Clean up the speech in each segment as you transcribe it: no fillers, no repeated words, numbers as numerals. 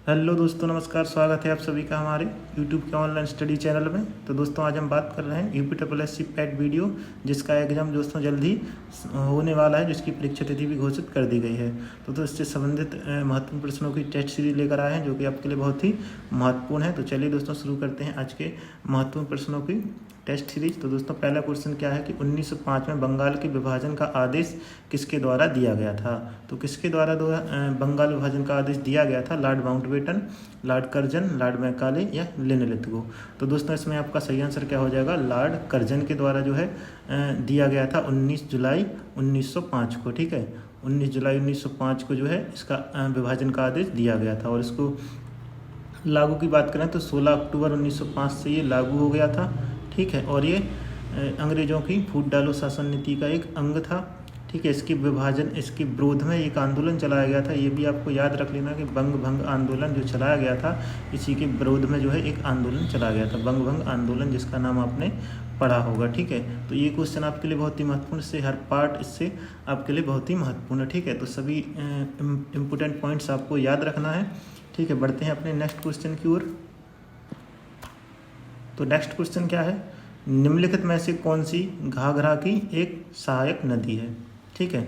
Hello दोस्तों, नमस्कार। स्वागत है आप सभी का हमारे यूट्यूब के ऑनलाइन स्टडी चैनल में। तो दोस्तों आज हम बात कर रहे हैं UPSSC पैट वीडियो, जिसका एग्ज़ाम दोस्तों जल्द ही होने वाला है, जिसकी परीक्षा तिथि भी घोषित कर दी गई है। तो इससे संबंधित महत्वपूर्ण प्रश्नों की टेस्ट सीरीज लेकर आए हैं, जो कि आपके लिए बहुत ही महत्वपूर्ण है। तो चलिए दोस्तों शुरू करते हैं आज के महत्वपूर्ण प्रश्नों की टेस्ट सीरीज। तो दोस्तों पहला क्वेश्चन क्या है कि 1905 में बंगाल के विभाजन का आदेश किसके द्वारा दिया गया था? तो किसके द्वारा बंगाल विभाजन का आदेश दिया गया था? Lord Mountbatten, Lord Curzon, Lord Macaulay या लिनलिथगो? तो दोस्तों इसमें आपका सही आंसर क्या हो जाएगा? लॉर्ड कर्जन के द्वारा जो है दिया गया था 19 जुलाई 1905 को। ठीक है, 19 जुलाई 1905 को जो है इसका विभाजन का आदेश दिया गया था। और इसको लागू की बात करें तो 16 अक्टूबर 1905 से ये लागू हो गया था। ठीक है, और ये अंग्रेज़ों की फूट डालो शासन नीति का एक अंग था। ठीक है, इसके विरोध में एक आंदोलन चलाया गया था। ये भी आपको याद रख लेना कि बंग भंग आंदोलन जो चलाया गया था, इसी के विरोध में जो है एक आंदोलन चलाया गया था, बंग भंग आंदोलन, जिसका नाम आपने पढ़ा होगा। ठीक है, तो ये क्वेश्चन आपके लिए बहुत ही महत्वपूर्ण, इससे हर पार्ट इससे आपके लिए बहुत ही महत्वपूर्ण है। ठीक है, तो सभी इम्पोर्टेंट पॉइंट्स आपको याद रखना है। ठीक है, बढ़ते हैं अपने नेक्स्ट क्वेश्चन की ओर। तो नेक्स्ट क्वेश्चन क्या है? निम्नलिखित में से कौन सी घाघरा की एक सहायक नदी है? ठीक है,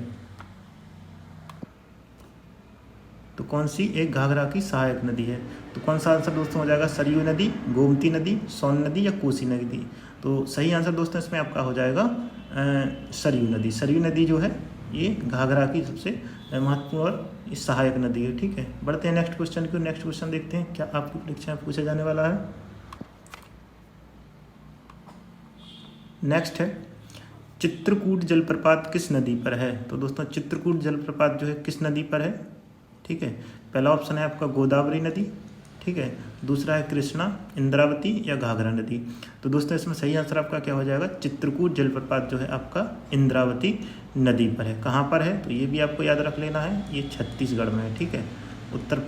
तो कौन सी एक घाघरा की सहायक नदी है? तो कौन सा आंसर दोस्तों हो जाएगा? सरयू नदी, गोमती नदी, सोन नदी या कोसी नदी? तो सही आंसर दोस्तों इसमें आपका हो जाएगा सरयू नदी। सरयू नदी जो है ये घाघरा की सबसे महत्वपूर्ण और सहायक नदी है। ठीक है, बढ़ते हैं नेक्स्ट क्वेश्चन की। नेक्स्ट क्वेश्चन देखते हैं क्या आपकी परीक्षा में पूछा जाने वाला है। नेक्स्ट है, चित्रकूट जलप्रपात किस नदी पर है? तो दोस्तों चित्रकूट जलप्रपात जो है किस नदी पर है? ठीक है, पहला ऑप्शन है आपका गोदावरी नदी। ठीक है, दूसरा है कृष्णा, इंद्रावती या घाघरा नदी? तो दोस्तों इसमें सही आंसर आपका क्या हो जाएगा? चित्रकूट जलप्रपात जो है आपका इंद्रावती नदी पर है। कहाँ पर है? तो ये भी आपको याद रख लेना है, ये छत्तीसगढ़ में है। ठीक है, उत्तर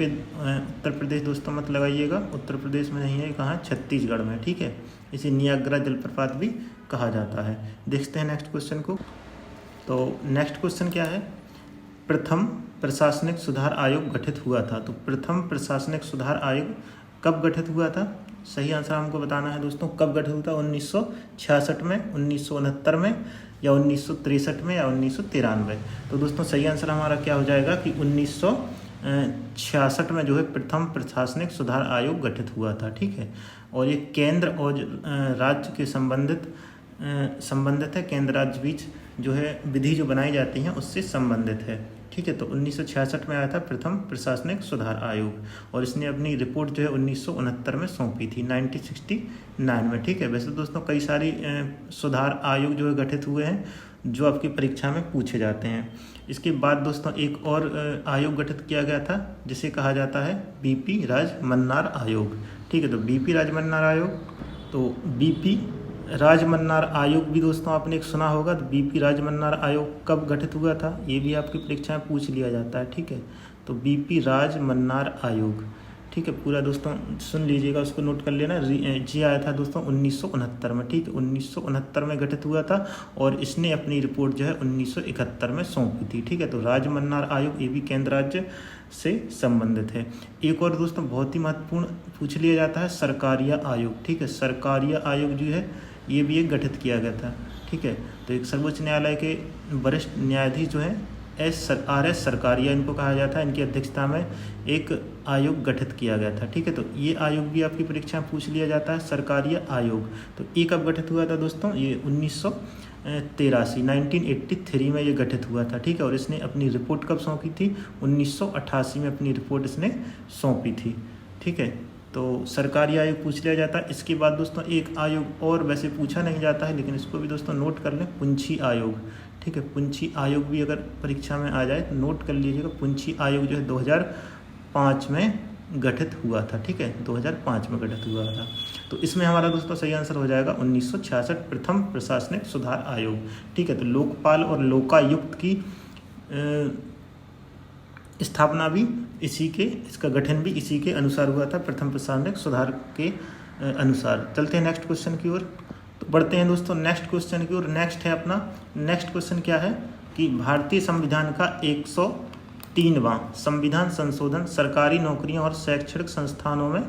प्रदेश दोस्तों मत लगाइएगा, उत्तर प्रदेश में नहीं है, कहाँ? छत्तीसगढ़ में। ठीक है, इसे नियाग्रा जलप्रपात भी कहा जाता है। देखते हैं नेक्स्ट क्वेश्चन को। तो नेक्स्ट क्वेश्चन क्या है? प्रथम प्रशासनिक सुधार आयोग गठित हुआ था। तो प्रथम प्रशासनिक सुधार आयोग कब गठित हुआ था? सही आंसर हमको बताना है दोस्तों, कब गठित हुआ था? 1966 में, 1969 में या 1963 में या 1993? तो दोस्तों सही आंसर हमारा क्या हो जाएगा कि 1966 में जो है प्रथम प्रशासनिक सुधार आयोग गठित हुआ था। ठीक है, और ये केंद्र और राज्य के संबंधित है, केंद्र राज्य बीच जो है विधि जो बनाई जाती हैं उससे संबंधित है। ठीक है, तो 1966 में आया था प्रथम प्रशासनिक सुधार आयोग, और इसने अपनी रिपोर्ट जो है 1969 में सौंपी थी, 1969 में। ठीक है, वैसे दोस्तों कई सारी सुधार आयोग जो है गठित हुए हैं, जो आपकी परीक्षा में पूछे जाते हैं। इसके बाद दोस्तों एक और आयोग गठित किया गया था, जिसे कहा जाता है BP राजमन्नार आयोग। ठीक है, तो BP राजमन्नार आयोग, तो BP राजमन्नार आयोग भी दोस्तों आपने एक सुना होगा। तो BP राजमन्नार आयोग कब गठित हुआ था? ये भी आपकी परीक्षा में पूछ लिया जाता है। ठीक है, तो BP राजमन्नार आयोग। ठीक है, पूरा दोस्तों सुन लीजिएगा, उसको नोट कर लेना। जी आया था दोस्तों 1969 में। ठीक है, 1969 में गठित हुआ था, और इसने अपनी रिपोर्ट जो है 1971 में सौंपी थी। ठीक है, तो राजमन्नार आयोग ये भी केंद्र राज्य से संबंधित है। एक और दोस्तों बहुत ही महत्वपूर्ण पूछ लिया जाता है सरकारिया आयोग। ठीक है, सरकारिया आयोग जो है ये भी एक गठित किया गया था। ठीक है, तो एक सर्वोच्च न्यायालय के वरिष्ठ न्यायाधीश जो है RS सरकारिया इनको कहा जाता है, इनकी अध्यक्षता में एक आयोग गठित किया गया था। ठीक है, तो ये आयोग भी आपकी परीक्षा में पूछ लिया जाता है, सरकारिया आयोग। तो ये कब गठित हुआ था दोस्तों? ये 1983 में ये गठित हुआ था। ठीक है, और इसने अपनी रिपोर्ट कब सौंपी थी? 1988 में अपनी रिपोर्ट इसने सौंपी थी। ठीक है, तो सरकारी आयोग पूछ लिया जाता है। इसके बाद दोस्तों एक आयोग और वैसे पूछा नहीं जाता है, लेकिन इसको भी दोस्तों नोट कर लें, पुंछी आयोग। ठीक है, पुंछी आयोग भी अगर परीक्षा में आ जाए तो नोट कर लीजिएगा। पुंछी आयोग जो है 2005 में गठित हुआ था। ठीक है, 2005 में गठित हुआ था। तो इसमें हमारा दोस्तों सही आंसर हो जाएगा 1966 प्रथम प्रशासनिक सुधार आयोग। ठीक है, तो लोकपाल और लोकायुक्त की स्थापना भी इसका गठन भी इसी के अनुसार हुआ था, प्रथम प्रशासनिक सुधार के अनुसार। चलते हैं नेक्स्ट क्वेश्चन की ओर। तो बढ़ते हैं दोस्तों नेक्स्ट क्वेश्चन की ओर। नेक्स्ट है अपना नेक्स्ट क्वेश्चन क्या है कि भारतीय संविधान का 103वां संविधान संशोधन सरकारी नौकरियों और शैक्षणिक संस्थानों में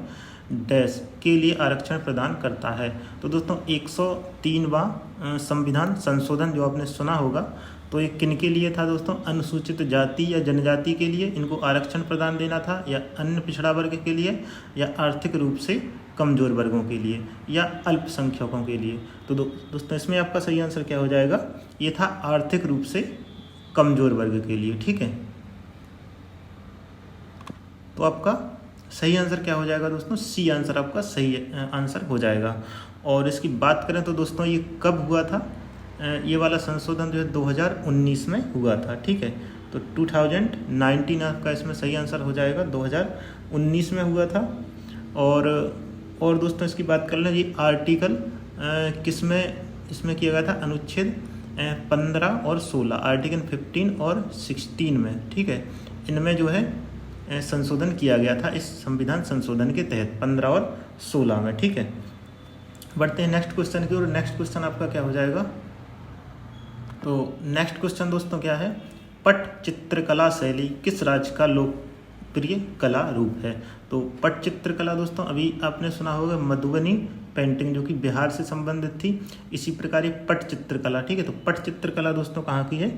डैश के लिए आरक्षण प्रदान करता है। तो दोस्तों 103वां संविधान संशोधन जो आपने सुना होगा, तो ये किन के लिए था दोस्तों? अनुसूचित जाति या जनजाति के लिए इनको आरक्षण प्रदान देना था, या अन्य पिछड़ा वर्ग के लिए, या आर्थिक रूप से कमजोर वर्गों के लिए, या अल्पसंख्यकों के लिए। तो दोस्तों इसमें आपका सही आंसर क्या हो जाएगा? ये था आर्थिक रूप से कमजोर वर्ग के लिए। ठीक है, तो आपका सही आंसर क्या हो जाएगा दोस्तों? सी आंसर आपका सही आंसर हो जाएगा। और इसकी बात करें तो दोस्तों ये कब हुआ था? ये वाला संशोधन जो है 2019 में हुआ था। ठीक है, तो 2019 आपका इसमें सही आंसर हो जाएगा, 2019 में हुआ था। और दोस्तों इसकी बात कर लें, ये आर्टिकल किसमें इसमें किया गया था? अनुच्छेद 15 और 16, आर्टिकल 15 और 16 में। ठीक है, इनमें जो है संशोधन किया गया था इस संविधान संशोधन के तहत 15 और 16 में। ठीक है, बढ़ते हैं नेक्स्ट क्वेश्चन की ओर। नेक्स्ट क्वेश्चन आपका क्या हो जाएगा? तो नेक्स्ट क्वेश्चन दोस्तों क्या है? पट चित्रकला शैली किस राज्य का लोकप्रिय कला रूप है? तो पट चित्रकला दोस्तों अभी आपने सुना होगा मधुबनी पेंटिंग, जो कि बिहार से संबंधित थी। इसी प्रकार ये पट चित्रकला। ठीक है, तो पट चित्रकला दोस्तों कहाँ की है?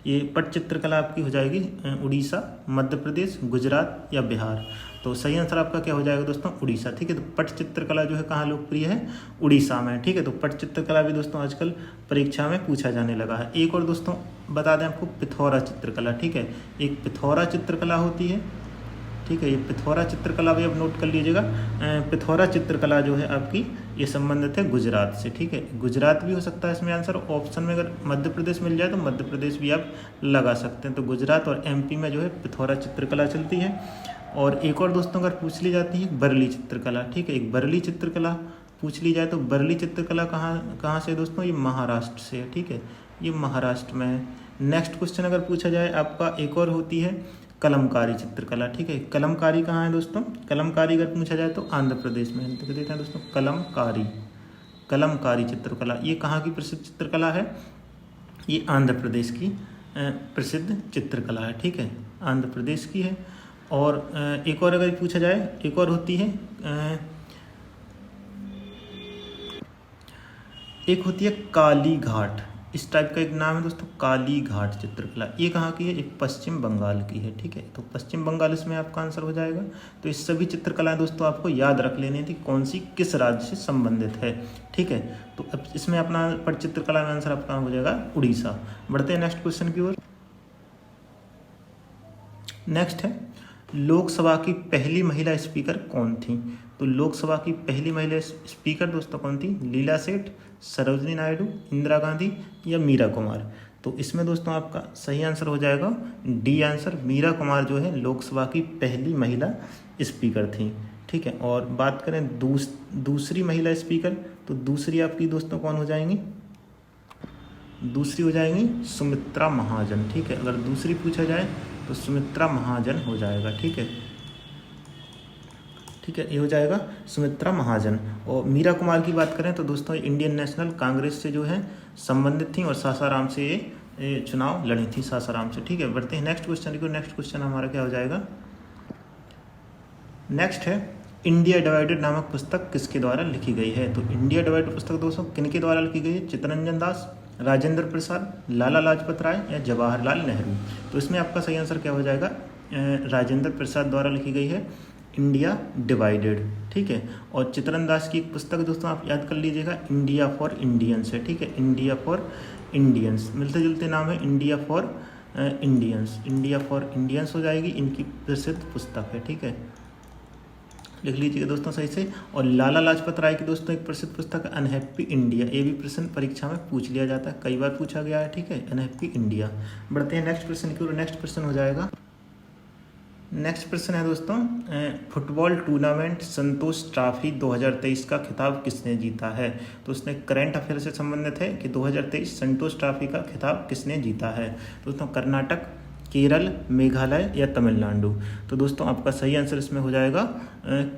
ये पट चित्रकला आपकी हो जाएगी उड़ीसा, मध्य प्रदेश, गुजरात या बिहार। तो सही आंसर आपका क्या हो जाएगा दोस्तों? उड़ीसा। ठीक है, तो पट चित्रकला जो है कहाँ लोकप्रिय है? उड़ीसा में। ठीक है, तो पट चित्रकला भी दोस्तों आजकल परीक्षा में पूछा जाने लगा है। एक और दोस्तों बता दें आपको, पिथौरा चित्रकला। ठीक है, एक पिथौरा चित्रकला होती है। ठीक है, ये पिथौरा चित्रकला भी आप नोट कर लीजिएगा। पिथौरा चित्रकला जो है आपकी ये संबंधित है गुजरात से। ठीक है, गुजरात भी हो सकता है इसमें आंसर। ऑप्शन में अगर मध्य प्रदेश मिल जाए तो मध्य प्रदेश भी आप लगा सकते हैं। तो गुजरात और एमपी में जो है पिथौरा चित्रकला चलती है। और एक और दोस्तों अगर पूछ ली जाती है बरली चित्रकला। ठीक है, एक बरली चित्रकला पूछ ली जाए तो बरली चित्रकला कहाँ से दोस्तों? ये महाराष्ट्र से। ठीक है, ये महाराष्ट्र में है। नेक्स्ट क्वेश्चन अगर पूछा जाए आपका, एक और होती है कलमकारी चित्रकला। ठीक है, कलमकारी कहाँ है दोस्तों? कलमकारी अगर पूछा जाए तो आंध्र प्रदेश में। तो देखते हैं दोस्तों, कलमकारी चित्रकला ये कहाँ की प्रसिद्ध चित्रकला है? ये आंध्र प्रदेश की प्रसिद्ध चित्रकला है। ठीक है, आंध्र प्रदेश की है। और एक और अगर पूछा जाए, एक और होती है एक होती है काली घाट। इस टाइप का एक नाम है दोस्तों, काली घाट चित्रकला। ये कहाँ की है? ये पश्चिम बंगाल की है। ठीक है, तो पश्चिम बंगाल इसमें आपका आंसर हो जाएगा। तो इस सभी चित्रकलाएं दोस्तों आपको याद रख लेनी थी कौन सी किस राज्य से संबंधित है। ठीक है, तो अब इसमें अपना पट चित्रकला में आंसर आपका हो जाएगा उड़ीसा। बढ़ते हैं नेक्स्ट क्वेश्चन की ओर। नेक्स्ट है, लोकसभा की पहली महिला स्पीकर कौन थी? तो लोकसभा की पहली महिला स्पीकर दोस्तों कौन थी? लीला सेठ, सरोजिनी नायडू, इंदिरा गांधी या मीरा कुमार। तो इसमें दोस्तों आपका सही आंसर हो जाएगा डी आंसर, मीरा कुमार जो है लोकसभा की पहली महिला स्पीकर थी। ठीक है, और बात करें दूसरी महिला स्पीकर, तो दूसरी आपकी दोस्तों कौन हो जाएंगी? दूसरी हो जाएंगी सुमित्रा महाजन। ठीक है, अगर दूसरी पूछा जाए तो सुमित्रा महाजन हो जाएगा। ठीक है, ये हो जाएगा सुमित्रा महाजन। और मीरा कुमार की बात करें तो दोस्तों इंडियन नेशनल कांग्रेस से जो है संबंधित थी और सासाराम से ये चुनाव लड़ी थी, सासाराम से। ठीक है, बढ़ते हैं नेक्स्ट क्वेश्चन को। नेक्स्ट क्वेश्चन हमारा क्या हो जाएगा? नेक्स्ट है, इंडिया डिवाइडेड नामक पुस्तक किसके द्वारा लिखी गई है? तो इंडिया डिवाइडेड पुस्तक दोस्तों किनके द्वारा लिखी गई है? चित्तरंजन दास, राजेंद्र प्रसाद, लाला लाजपत राय या जवाहरलाल नेहरू। तो इसमें आपका सही आंसर क्या हो जाएगा? राजेंद्र प्रसाद द्वारा लिखी गई है इंडिया डिवाइडेड। ठीक है, और चित्तरंजन दास की एक पुस्तक दोस्तों आप याद कर लीजिएगा, इंडिया फॉर इंडियंस है। ठीक है, इंडिया फॉर इंडियंस, मिलते जुलते नाम है, इंडिया फॉर इंडियंस हो जाएगी इनकी प्रसिद्ध पुस्तक है। ठीक है, लिख लीजिएगा दोस्तों सही से। और लाला लाजपत राय की दोस्तों एक प्रसिद्ध पुस्तक है अनहैप्पी इंडिया। ये भी प्रश्न परीक्षा में पूछ लिया जाता है, कई बार पूछा गया है। ठीक है, अनहैप्पी इंडिया। बढ़ते हैं नेक्स्ट प्रश्न की ओर। नेक्स्ट प्रश्न हो जाएगा, नेक्स्ट प्रश्न है दोस्तों, फुटबॉल टूर्नामेंट संतोष ट्रॉफी 2023 का खिताब किसने जीता है? तो उसने करंट अफेयर से संबंधित है कि 2023 संतोष ट्रॉफी का खिताब किसने जीता है? दोस्तों कर्नाटक, केरल, मेघालय या तमिलनाडु। तो दोस्तों आपका सही आंसर इसमें हो जाएगा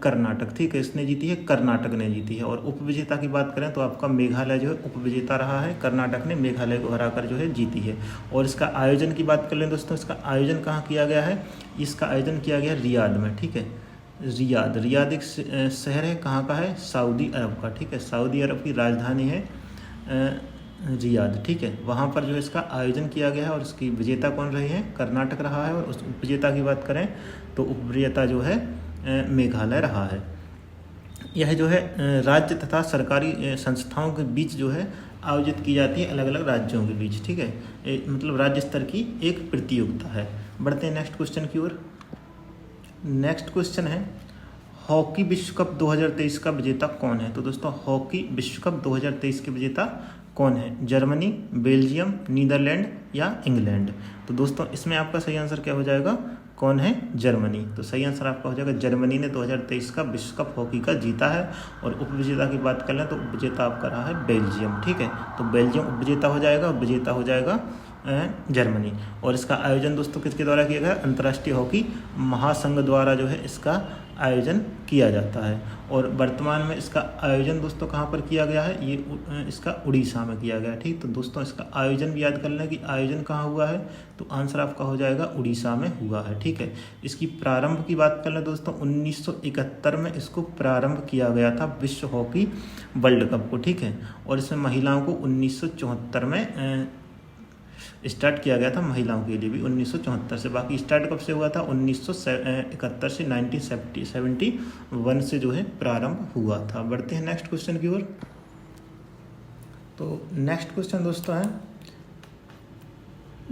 कर्नाटक। ठीक है, इसने जीती है, कर्नाटक ने जीती है। और उपविजेता की बात करें तो आपका मेघालय जो है उपविजेता रहा है, कर्नाटक ने मेघालय को हराकर जो है जीती है। और इसका आयोजन की बात कर लें दोस्तों, इसका आयोजन कहाँ किया गया है? इसका आयोजन किया गया रियाद में। ठीक है, रियाद एक शहर है, कहाँ का है? सऊदी अरब का। ठीक है, सऊदी अरब की राजधानी है रियाद। ठीक है, वहाँ पर जो इसका आयोजन किया गया है और इसकी विजेता कौन रही है? कर्नाटक रहा है। और उस उपविजेता की बात करें तो उपविजेता जो है मेघालय रहा है। यह जो है राज्य तथा सरकारी संस्थाओं के बीच जो है आयोजित की जाती है, अलग अलग राज्यों के बीच। ठीक है, मतलब राज्य स्तर की एक प्रतियोगिता है। बढ़ते हैं नेक्स्ट क्वेश्चन की ओर। नेक्स्ट क्वेश्चन है, हॉकी विश्व कप 2023 का विजेता कौन है? तो दोस्तों हॉकी विश्व कप 2023 के विजेता कौन है? जर्मनी, बेल्जियम, नीदरलैंड या इंग्लैंड? तो दोस्तों इसमें आपका सही आंसर क्या हो जाएगा? कौन है? जर्मनी। तो सही आंसर आपका हो जाएगा जर्मनी ने 2023 का विश्व कप हॉकी का जीता है। और उपविजेता की बात कर लें तो उपविजेता आपका रहा है बेल्जियम। ठीक है, तो बेल्जियम उपविजेता हो जाएगा, विजेता हो जाएगा जर्मनी। और इसका आयोजन दोस्तों किसके द्वारा किया गया? अंतर्राष्ट्रीय हॉकी महासंघ द्वारा जो है इसका आयोजन किया जाता है। और वर्तमान में इसका आयोजन दोस्तों कहाँ पर किया गया है? ये इसका उड़ीसा में किया गया है। ठीक, तो दोस्तों इसका आयोजन भी याद कर लें कि आयोजन कहाँ हुआ है, तो आंसर आपका हो जाएगा उड़ीसा में हुआ है। ठीक है, इसकी प्रारंभ की बात कर लें दोस्तों 1971 में इसको प्रारंभ किया गया था विश्व हॉकी वर्ल्ड कप को। ठीक है, और इसमें महिलाओं को 1974 में स्टार्ट किया गया था, महिलाओं के लिए भी 1974 से। बाकी स्टार्ट कब से हुआ था? 1971 से 1971 से जो है प्रारंभ हुआ था। बढ़ते हैं नेक्स्ट क्वेश्चन की ओर। तो नेक्स्ट क्वेश्चन दोस्तों है,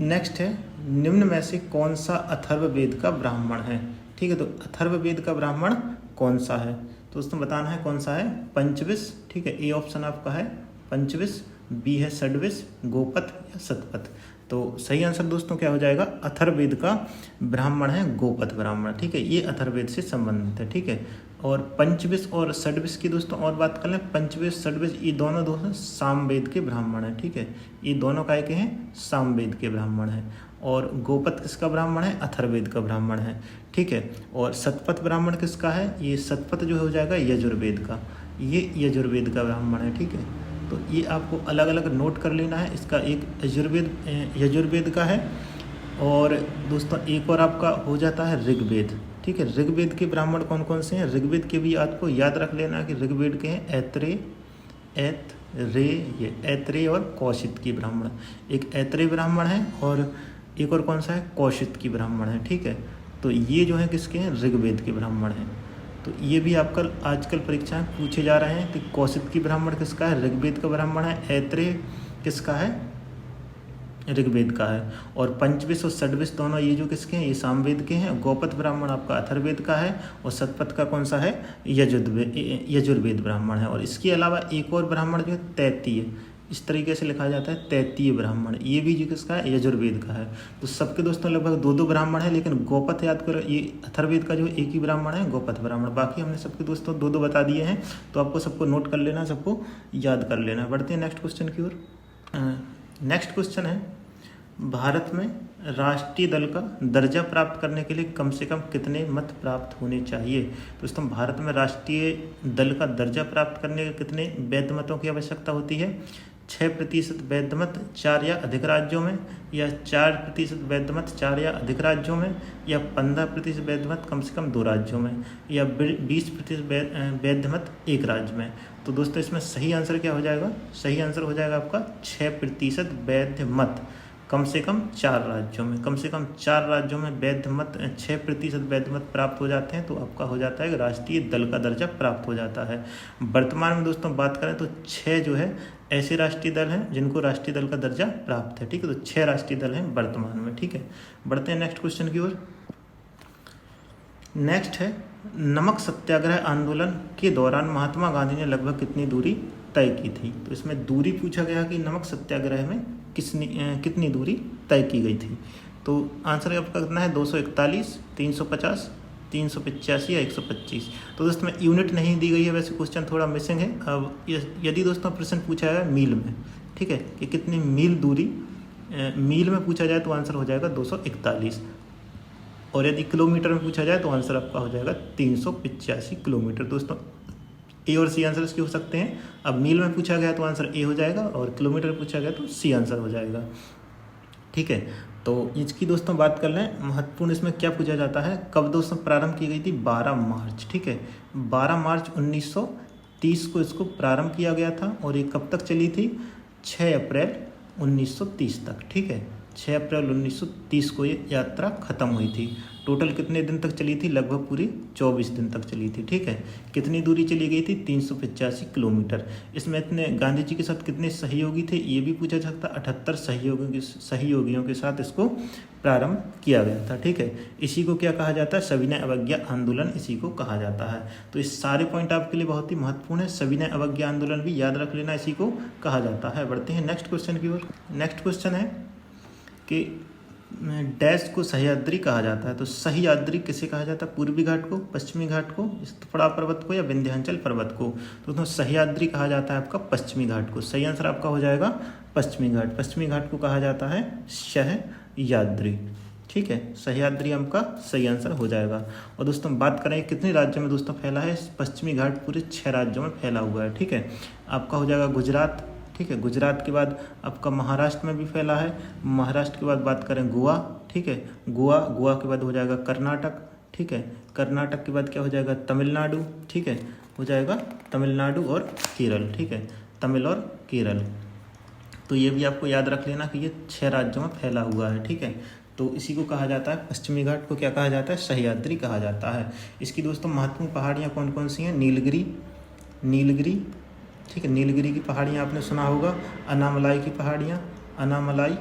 नेक्स्ट है, निम्न में से कौन सा अथर्ववेद का ब्राह्मण है? ठीक है, तो अथर्ववेद का ब्राह्मण कौन सा है? तो दोस्तों बताना है कौन सा है? पंचविश। ठीक है, ए ऑप्शन आपका है पंचविश, बी है षड्विश, गोपथ या शतपथ। तो सही आंसर दोस्तों क्या हो जाएगा? अथर्ववेद का ब्राह्मण है गोपथ ब्राह्मण। ठीक है, ये अथर्ववेद से संबंधित है। ठीक है, और पंचविश और षड्विश की दोस्तों और बात कर लें, पंचविश षड्विश ये दोनों दोस्तों सामवेद के ब्राह्मण हैं। ठीक है, ये दोनों काय के हैं? सामवेद के ब्राह्मण हैं। और गोपथ किसका ब्राह्मण है? अथर्ववेद का ब्राह्मण है। ठीक है, और शतपथ ब्राह्मण किसका है? ये शतपथ जो हो जाएगा यजुर्वेद का, ये यजुर्वेद का ब्राह्मण है। ठीक है, तो ये आपको अलग अलग नोट कर लेना है। इसका एक यजुर्वेद का है, और दोस्तों एक और आपका हो जाता है ऋग्वेद। ठीक है, ऋग्वेद के ब्राह्मण कौन कौन से हैं? ऋग्वेद के भी आपको याद रख लेना कि ऋग्वेद के हैं ऐत्रेय और कौशिक की ब्राह्मण। एक ऐत्रेय ब्राह्मण है और एक और कौन सा है? कौशिक की ब्राह्मण है। ठीक है, तो ये जो है किसके हैं? ऋग्वेद के ब्राह्मण हैं। तो ये भी आपका आजकल परीक्षाएं पूछे जा रहे हैं कि कौशिक की ब्राह्मण किसका है? ऋग्वेद का ब्राह्मण है। ऐत्रेय किसका है? ऋग्वेद का है। और पंचविश और षड्विश दोनों ये जो किसके हैं? ये सामवेद के हैं। गोपथ ब्राह्मण आपका अथर्ववेद का है, और शतपथ का कौन सा है? यजुर्वेद ब्राह्मण है। और इसके अलावा एक और ब्राह्मण जो है तैतीय, इस तरीके से लिखा जाता है तैतीय ब्राह्मण, ये भी जो किसका है? यजुर्वेद का है। तो सबके दोस्तों लगभग दो दो ब्राह्मण है, लेकिन गोपथ याद करो, ये अथर्ववेद का जो एक ही ब्राह्मण है गोपथ ब्राह्मण। बाकी हमने सबके दोस्तों दो दो बता दिए हैं, तो आपको सबको नोट कर लेना, सबको याद कर लेना। बढ़ते हैं नेक्स्ट क्वेश्चन की ओर। नेक्स्ट क्वेश्चन है, भारत में राष्ट्रीय दल का दर्जा प्राप्त करने के लिए कम से कम कितने मत प्राप्त होने चाहिए? दोस्तों भारत में राष्ट्रीय दल का दर्जा प्राप्त करने के कितने वैध मतों की आवश्यकता होती है? 6% वैध मत 4 या अधिक राज्यों में, या 4% वैध मत 4 या अधिक राज्यों में, या 15% वैध मत कम से कम 2 राज्यों में, या 20% वैध मत 1 राज्य में। तो दोस्तों इसमें सही आंसर क्या हो जाएगा? सही आंसर हो जाएगा आपका 6% वैध मत कम से कम 4 राज्यों में। कम से कम 4 राज्यों में वैध मत 6% वैध मत प्राप्त हो जाते हैं, तो आपका हो जाता है राष्ट्रीय दल का दर्जा प्राप्त हो जाता है। वर्तमान में दोस्तों बात करें तो 6 जो है ऐसे राष्ट्रीय दल हैं जिनको राष्ट्रीय दल का दर्जा प्राप्त है। ठीक है, तो 6 राष्ट्रीय दल हैं वर्तमान में। ठीक है, बढ़ते हैं नेक्स्ट क्वेश्चन की ओर। नेक्स्ट है, नमक सत्याग्रह आंदोलन के दौरान महात्मा गांधी ने लगभग कितनी दूरी तय की थी? तो इसमें दूरी पूछा गया कि नमक सत्याग्रह में कितनी दूरी तय की गई थी। तो आंसर आपका कितना है? 241, 350, 385 या 125। तो दोस्तों में यूनिट नहीं दी गई है, वैसे क्वेश्चन थोड़ा मिसिंग है। अब यदि दोस्तों प्रश्न पूछा है मील में, ठीक है, कि कितनी मील दूरी मील में पूछा जाए तो आंसर हो जाएगा 241, और यदि किलोमीटर में पूछा जाए तो आंसर आपका हो जाएगा 385 किलोमीटर। दोस्तों ए और सी आंसर इसके हो सकते हैं। अब मील में पूछा गया तो आंसर ए हो जाएगा, और किलोमीटर में पूछा गया तो सी आंसर हो जाएगा। ठीक है, तो इसकी दोस्तों बात कर लें, महत्वपूर्ण इसमें क्या पूछा जाता है, कब दोस्तों प्रारंभ की गई थी, 12 मार्च। ठीक है, 12 मार्च 1930 को इसको प्रारंभ किया गया था, और ये कब तक चली थी, 6 अप्रैल 1930 तक। ठीक है, 6 अप्रैल 1930 को ये यात्रा खत्म हुई थी। टोटल कितने दिन तक चली थी, लगभग पूरी 24 दिन तक चली थी। ठीक है, कितनी दूरी चली गई थी, 385 किलोमीटर। इसमें इतने गांधी जी के साथ कितने सहयोगी थे ये भी पूछा जा सकता। 78 सहयोगियों के साथ इसको प्रारंभ किया गया था। ठीक है, इसी को क्या कहा जाता है, सविनय अवज्ञा आंदोलन इसी को कहा जाता है। तो इस सारे पॉइंट आपके लिए बहुत ही महत्वपूर्ण है। सविनय अवज्ञा आंदोलन भी याद रख लेना, इसी को कहा जाता है। बढ़ते हैं नेक्स्ट क्वेश्चन की ओर। नेक्स्ट क्वेश्चन है कि डैश को सह्याद्री कहा जाता है। तो सह्याद्री किसे कहा जाता है, पूर्वी घाट को, पश्चिमी घाट को, स्तपड़ा पर्वत को, या विंध्याचल पर्वत को। तो दोस्तों सह्याद्री कहा जाता है आपका पश्चिमी घाट को। सही आंसर आपका हो जाएगा पश्चिमी घाट। पश्चिमी घाट को कहा जाता है सह्याद्री। ठीक है, सह्याद्री आपका सही आंसर हो जाएगा। और दोस्तों बात करें कितने राज्यों में दोस्तों फैला है, पश्चिमी घाट पूरे 6 राज्यों में फैला हुआ है। ठीक है, आपका हो जाएगा गुजरात। ठीक है, गुजरात के बाद आपका महाराष्ट्र में भी फैला है। महाराष्ट्र के बाद बात करें गोवा। ठीक है, गोवा के बाद हो जाएगा कर्नाटक। ठीक है, कर्नाटक के बाद क्या हो जाएगा, तमिलनाडु। ठीक है, हो जाएगा तमिलनाडु और केरल। ठीक है, तमिल और केरल। तो ये भी आपको याद रख लेना कि ये 6 राज्यों में फैला हुआ है। ठीक है, तो इसी को कहा जाता है, पश्चिमी घाट को क्या कहा जाता है, सह्याद्री कहा जाता है। इसकी दोस्तों महत्वपूर्ण पहाड़ियाँ कौन कौन सी हैं, नीलगिरी। ठीक है, नीलगिरी की पहाड़ियाँ आपने सुना होगा। अनामलाई की पहाड़ियाँ, अनामलाई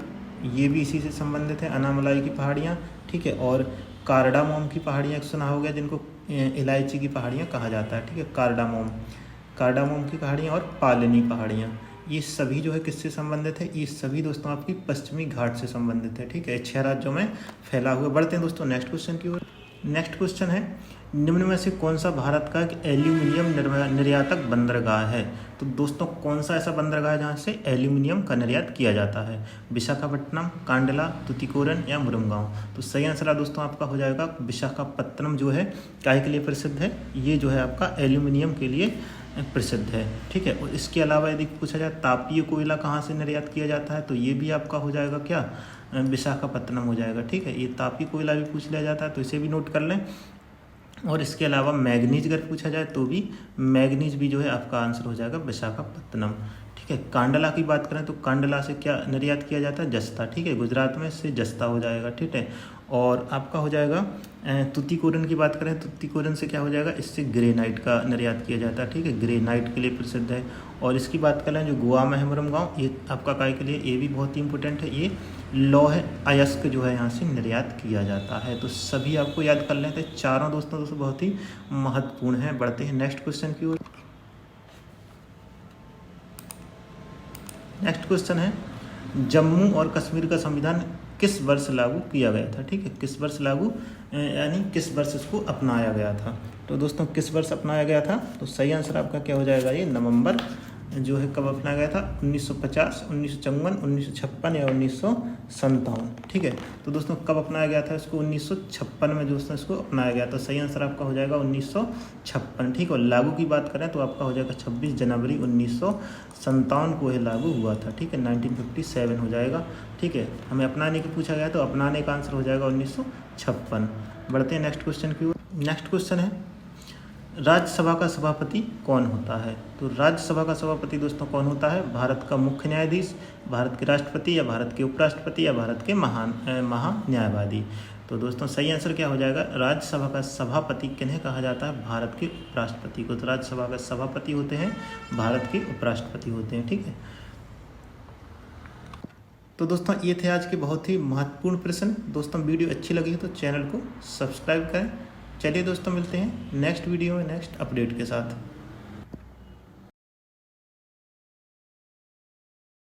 ये भी इसी से संबंधित है, अनामलाई की पहाड़ियाँ। ठीक है, और कार्डामोम की पहाड़ियाँ सुना होगा, जिनको इलायची की पहाड़ियाँ कहा जाता है। ठीक है, कार्डामोम की पहाड़ियाँ और पालनी पहाड़ियाँ, ये सभी जो है किससे संबंधित है, ये सभी दोस्तों आपकी पश्चिमी घाट से संबंधित है। ठीक है, 6 राज्यों में फैला हुआ। बढ़ते हैं दोस्तों नेक्स्ट क्वेश्चन की ओर। नेक्स्ट क्वेश्चन है, निम्न में से कौन सा भारत का एक एल्यूमिनियम निर्यातक बंदरगाह है। तो दोस्तों कौन सा ऐसा बंदरगाह है जहाँ से एल्यूमिनियम का निर्यात किया जाता है, विशाखापट्टनम, कांडला, तुतिकोरन या मुरंगांव। तो सही आंसर दोस्तों आपका हो जाएगा विशाखापट्टनम, जो है काहे के लिए प्रसिद्ध है, ये जो है आपका एल्यूमिनियम के लिए प्रसिद्ध है। ठीक है, और इसके अलावा यदि पूछा जाए तापीय कोयला कहाँ से निर्यात किया जाता है, तो ये भी आपका हो जाएगा क्या, विशाखापट्टनम हो जाएगा। ठीक है, ये तापी कोयला भी पूछ लिया जाता है, तो इसे भी नोट कर लें। और इसके अलावा मैग्नीज अगर पूछा जाए तो भी मैग्नीज भी जो है आपका आंसर हो जाएगा विशाखापट्टनम। ठीक है, कांडला की बात करें तो कांडला से क्या निर्यात किया जाता है, जस्ता। ठीक है, गुजरात में से जस्ता हो जाएगा। ठीक है, और आपका हो जाएगा तुतिकोरन की बात करें, तुतिकोरन से क्या हो जाएगा, इससे ग्रेनाइट का निर्यात किया जाता है। ठीक है, ग्रेनाइट के लिए प्रसिद्ध है। और इसकी बात करें जो गोवा में है मुरंगांव, ये आपका काय के लिए, ये भी बहुत ही इंपॉर्टेंट है, ये लौह अयस्क जो है यहाँ से निर्यात किया जाता है। तो सभी आपको याद कर लेते हैं, चारों दोस्तों बहुत ही महत्वपूर्ण है। बढ़ते हैं नेक्स्ट क्वेश्चन की ओर। नेक्स्ट क्वेश्चन है, जम्मू और कश्मीर का संविधान किस वर्ष लागू किया गया था। ठीक है, किस वर्ष लागू यानी किस वर्ष इसको अपनाया गया था। तो दोस्तों किस वर्ष अपनाया गया था, तो सही आंसर आपका क्या हो जाएगा, ये नवंबर जो है कब अपनाया गया था, 1950, 1954, 1956 या 1957। ठीक है, तो दोस्तों कब अपनाया गया था इसको, 1956 में दोस्तों इसको अपनाया गया था। सही आंसर आपका हो जाएगा 1956। ठीक है, और लागू की बात करें तो आपका हो जाएगा 26 जनवरी 1957 को यह लागू हुआ था। ठीक है, 1957 हो जाएगा। ठीक है, हमें अपनाने की पूछा गया तो अपनाने का आंसर हो जाएगा 1956। बढ़ते हैं नेक्स्ट क्वेश्चन की ओर। नेक्स्ट क्वेश्चन है, राज्यसभा का सभापति कौन होता है। तो राज्यसभा का सभापति दोस्तों कौन होता है, भारत का मुख्य न्यायाधीश, भारत के राष्ट्रपति, या भारत के उपराष्ट्रपति, या भारत के महान्यायवादी। तो दोस्तों सही आंसर क्या हो जाएगा, राज्यसभा का सभापति किन्हें कहा जाता है, भारत के उपराष्ट्रपति को। तो राज्यसभा का सभापति होते हैं भारत के उपराष्ट्रपति होते हैं। ठीक है, तो दोस्तों ये थे आज के बहुत ही महत्वपूर्ण प्रश्न। दोस्तों वीडियो अच्छी लगी तो चैनल को सब्सक्राइब करें। चलिए दोस्तों मिलते हैं नेक्स्ट वीडियो में नेक्स्ट अपडेट के साथ।